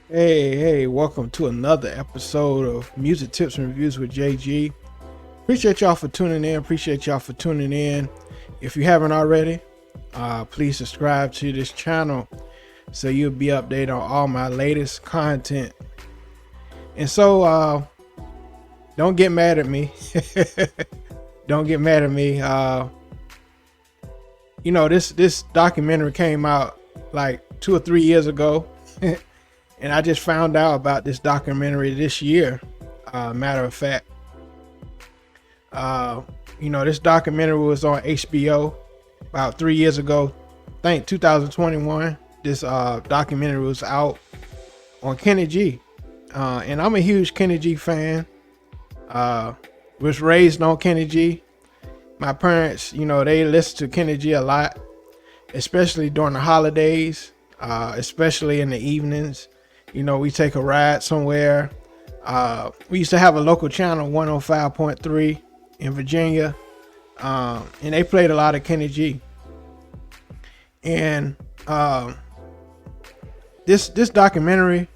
Hey, welcome to another episode of Music Tips and Reviews with JG. Appreciate y'all for tuning in. If you haven't already, please subscribe to this channel so you'll be updated on all my latest content. And so, don't get mad at me. Don't get mad at me. This documentary came out like 2 or 3 years ago. And I just found out about this documentary this year. Matter of fact, this documentary was on HBO about 3 years ago. I think 2021. This documentary was out on Kenny G. And I'm a huge Kenny G fan. Was raised on Kenny G. My parents, they listen to Kenny G a lot, especially during the holidays, especially in the evenings. We take a ride somewhere. We used to have a local channel, 105.3 in Virginia. And they played a lot of Kenny G. And this documentary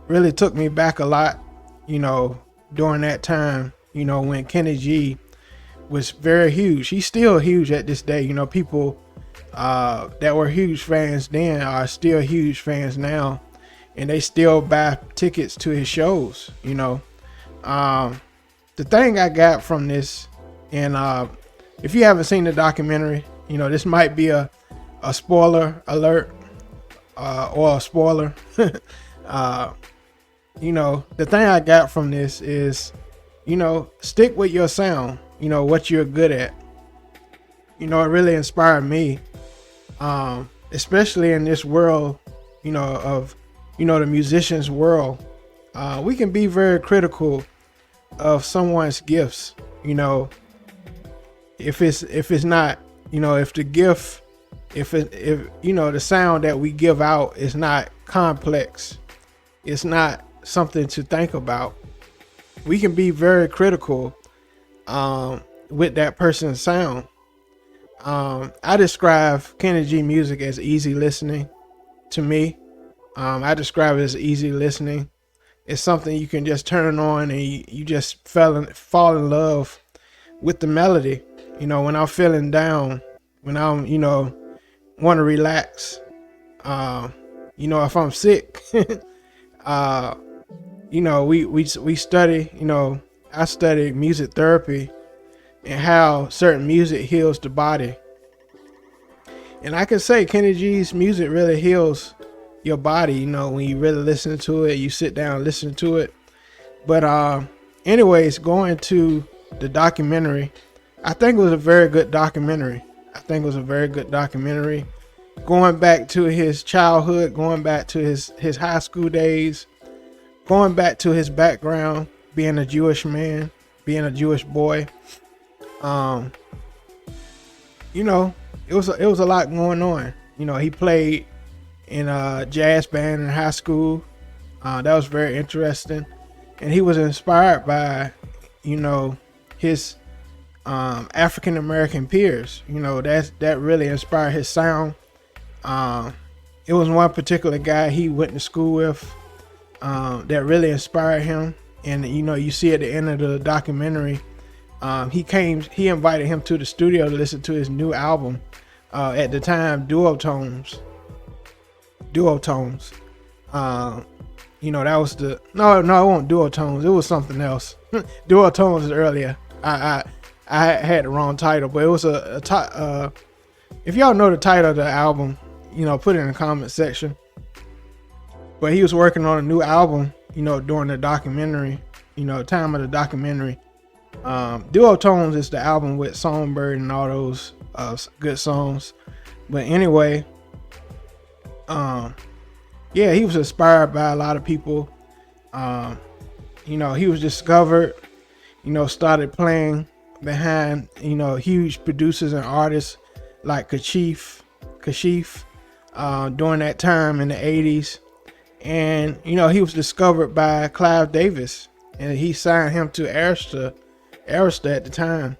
really took me back a lot, during that time, when Kenny G was very huge. He's still huge at this day. People that were huge fans then are still huge fans now. And they still buy tickets to his shows, The thing I got from this, and if you haven't seen the documentary, this might be a spoiler alert or a spoiler. The thing I got from this is, stick with your sound, what you're good at. It really inspired me, especially in this world, of the musician's world. We can be very critical of someone's gifts, if it's not, if the gift, if the sound that we give out is not complex, it's not something to think about. We can be very critical with that person's sound. I describe Kenny G music as easy listening to me. I describe it as easy listening. It's something you can just turn on and you just fall in love with the melody. When I'm feeling down, when I'm, want to relax, if I'm sick, we study, I study music therapy and how certain music heals the body. And I can say Kenny G's music really heals your body, when you really listen to it, you sit down and listen to it. But anyways, going to the documentary, I think it was a very good documentary. Going back to his childhood, going back to his high school days, going back to his background, being a Jewish man, being a Jewish boy. It was a lot going on. He played in a jazz band in high school. That was very interesting. And he was inspired by, his African American peers. That really inspired his sound. It was one particular guy he went to school with that really inspired him. And you see at the end of the documentary, he invited him to the studio to listen to his new album. At the time, Duotones. That was the no, it wasn't Duotones. It was something else. Duotones is earlier. I had the wrong title, but it was if y'all know the title of the album, put it in the comment section. But he was working on a new album, during the documentary, time of the documentary. Duotones is the album with Songbird and all those good songs. But anyway, he was inspired by a lot of people. He was discovered, started playing behind, huge producers and artists like Kashif, during that time in the 80s. And, he was discovered by Clive Davis, and he signed him to Arista at the time.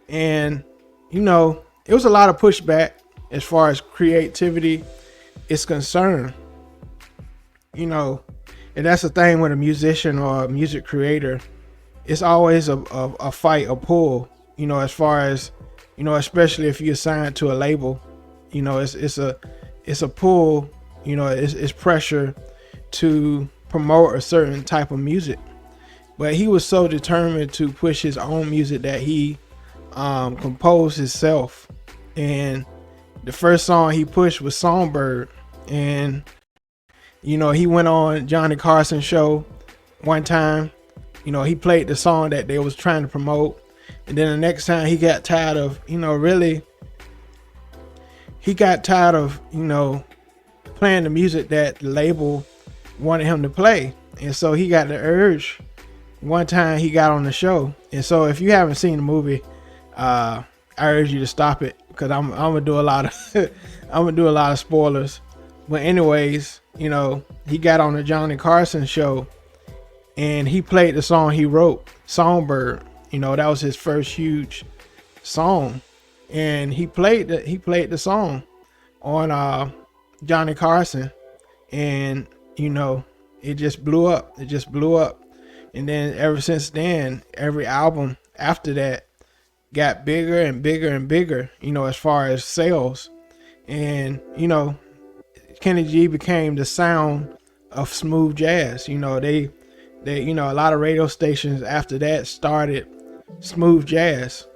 And, it was a lot of pushback as far as creativity is concerned. And that's the thing with a musician or a music creator. It's always a fight, a pull, as far as, especially if you're signed to a label, it's a pull, it's pressure to promote a certain type of music. But he was so determined to push his own music that he composed himself. And the first song he pushed was Songbird. And, he went on Johnny Carson's show one time. He played the song that they was trying to promote. And then the next time he got tired of, playing the music that the label wanted him to play. And so he got the urge. One time he got on the show. And so if you haven't seen the movie, I urge you to stop it, because I'm gonna do a lot of spoilers. But anyways, he got on the Johnny Carson show and he played the song he wrote, Songbird. That was his first huge song. And he played the song on Johnny Carson, and it just blew up. And then ever since then, every album after that got bigger and bigger and bigger, as far as sales. And, Kenny G became the sound of smooth jazz. They a lot of radio stations after that started smooth jazz.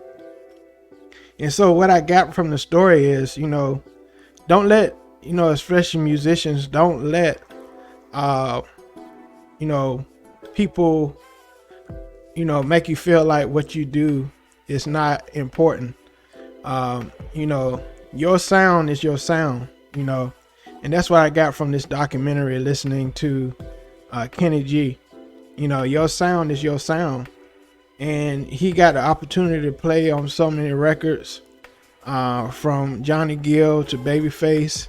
And so what I got from the story is, don't let, especially musicians, don't let, people, make you feel like what you do is not important. Your sound is your sound, and that's what I got from this documentary, listening to Kenny G. Your sound is your sound. And he got the opportunity to play on so many records, from Johnny Gill to Babyface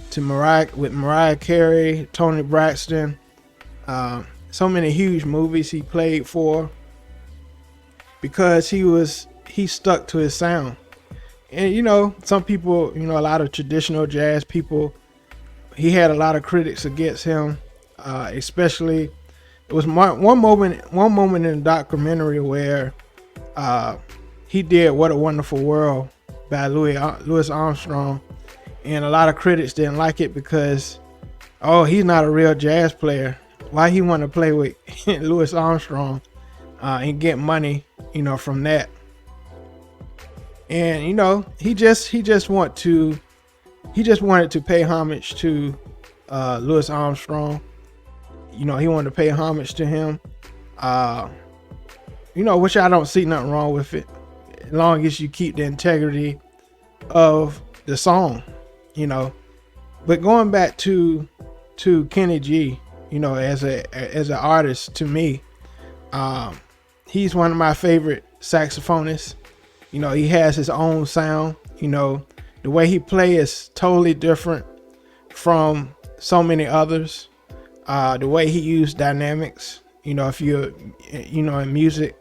to Mariah Carey, Tony Braxton, so many huge movies he played for, because he stuck to his sound. And some people, a lot of traditional jazz people, he had a lot of critics against him, especially. It was one moment in the documentary where he did "What a Wonderful World" by Louis Armstrong, and a lot of critics didn't like it because, he's not a real jazz player. Why he want to play with Louis Armstrong and get money, from that? And he just wanted to pay homage to Louis Armstrong. He wanted to pay homage to him, which I don't see nothing wrong with it, as long as you keep the integrity of the song, But going back to Kenny G, as an artist, to me, he's one of my favorite saxophonists. He has his own sound. The way he plays is totally different from so many others. The way he used dynamics, if you're, in music,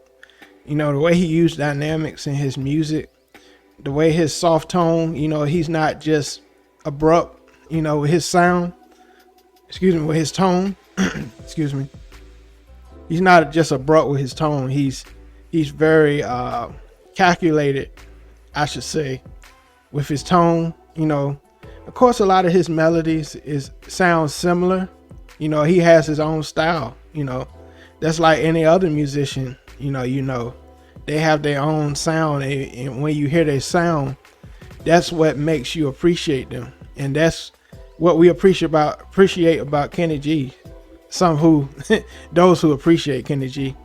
the way he used dynamics in his music, the way his soft tone, he's not just abrupt, with his sound, with his tone, he's not just abrupt with his tone. He's very calculated, I should say, with his tone. Of course, a lot of his melodies sound similar. He has his own style. That's like any other musician. They have their own sound, and when you hear their sound, that's what makes you appreciate them, and that's what we appreciate about Kenny G. Those who appreciate Kenny G,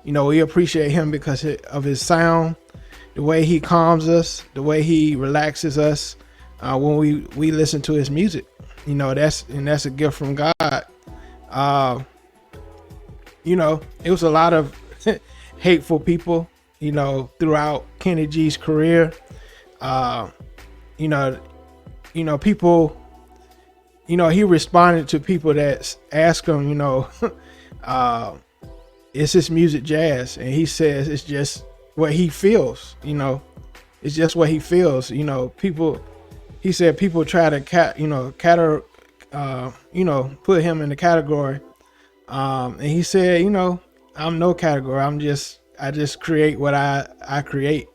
we appreciate him because of his sound, the way he calms us, the way he relaxes us when we listen to his music. That's a gift from God. It was a lot of hateful people, throughout Kenny G's career. People, he responded to people that asked him, is this music jazz? And he says it's just what he feels, it's just what he feels. He said people try to put him in the category And he said, I'm no category. I just create what I create.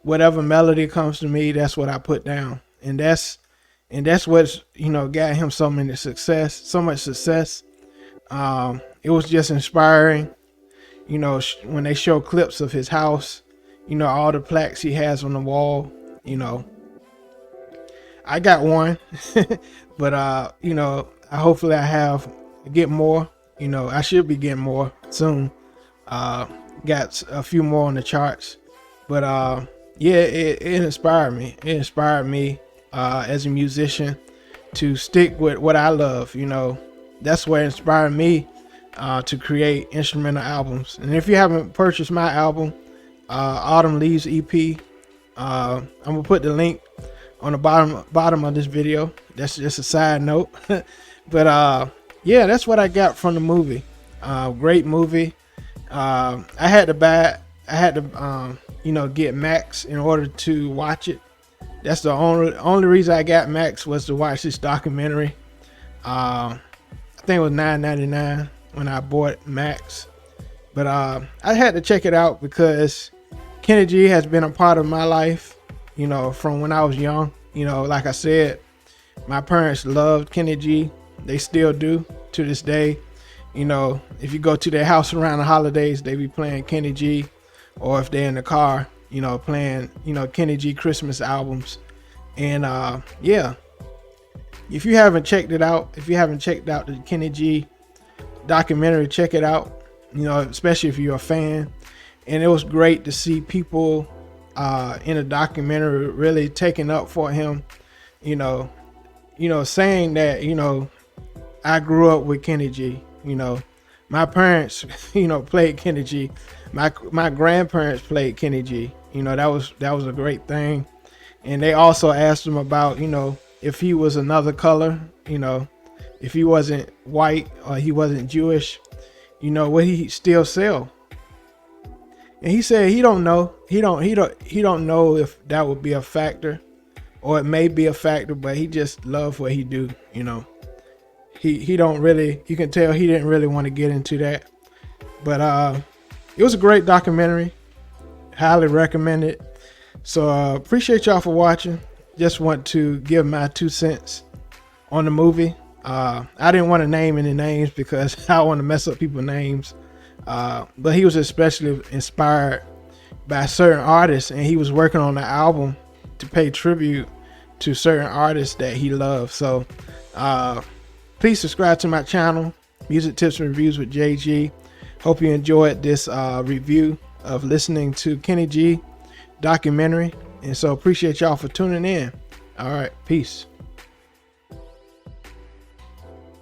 Whatever melody comes to me, that's what I put down, and that's what's got him so much success. It was just inspiring. When they show clips of his house, all the plaques he has on the wall. I got one, but hopefully get more. I should be getting more soon. Got a few more on the charts, but yeah, it inspired me. It inspired me as a musician to stick with what I love. That's what inspired me to create instrumental albums. And if you haven't purchased my album, Autumn Leaves EP, I'm gonna put the link on the bottom of this video. That's just a side note. But yeah, that's what I got from the movie. Great movie. I had to get Max in order to watch it. That's the only reason I got Max was to watch this documentary. I think it was $9.99 when I bought Max, but I had to check it out because Kenny G has been a part of my life, from when I was young. Like I said, my parents loved Kenny G. They still do to this day. If you go to their house around the holidays, they be playing Kenny G, or if they're in the car, playing, Kenny G Christmas albums. And yeah, if you haven't checked out the Kenny G documentary, check it out, especially if you're a fan. And it was great to see people in a documentary really taking up for him, saying that, I grew up with Kenny G. My parents, played Kenny G. My grandparents played Kenny G. That was a great thing. And they also asked him about, if he was another color, if he wasn't white or he wasn't Jewish, would he still sell? And he said he don't know. He don't know if that would be a factor, or it may be a factor, but he just loves what he do. He don't really. You can tell he didn't really want to get into that. But it was a great documentary. Highly recommend it. So appreciate y'all for watching. Just want to give my 2 cents on the movie. I didn't want to name any names because I don't want to mess up people's names. But he was especially inspired by certain artists, and he was working on an album to pay tribute to certain artists that he loved. So please subscribe to my channel, Music Tips and Reviews with JG. Hope you enjoyed this review of listening to Kenny G documentary. And so appreciate y'all for tuning in. All right, peace.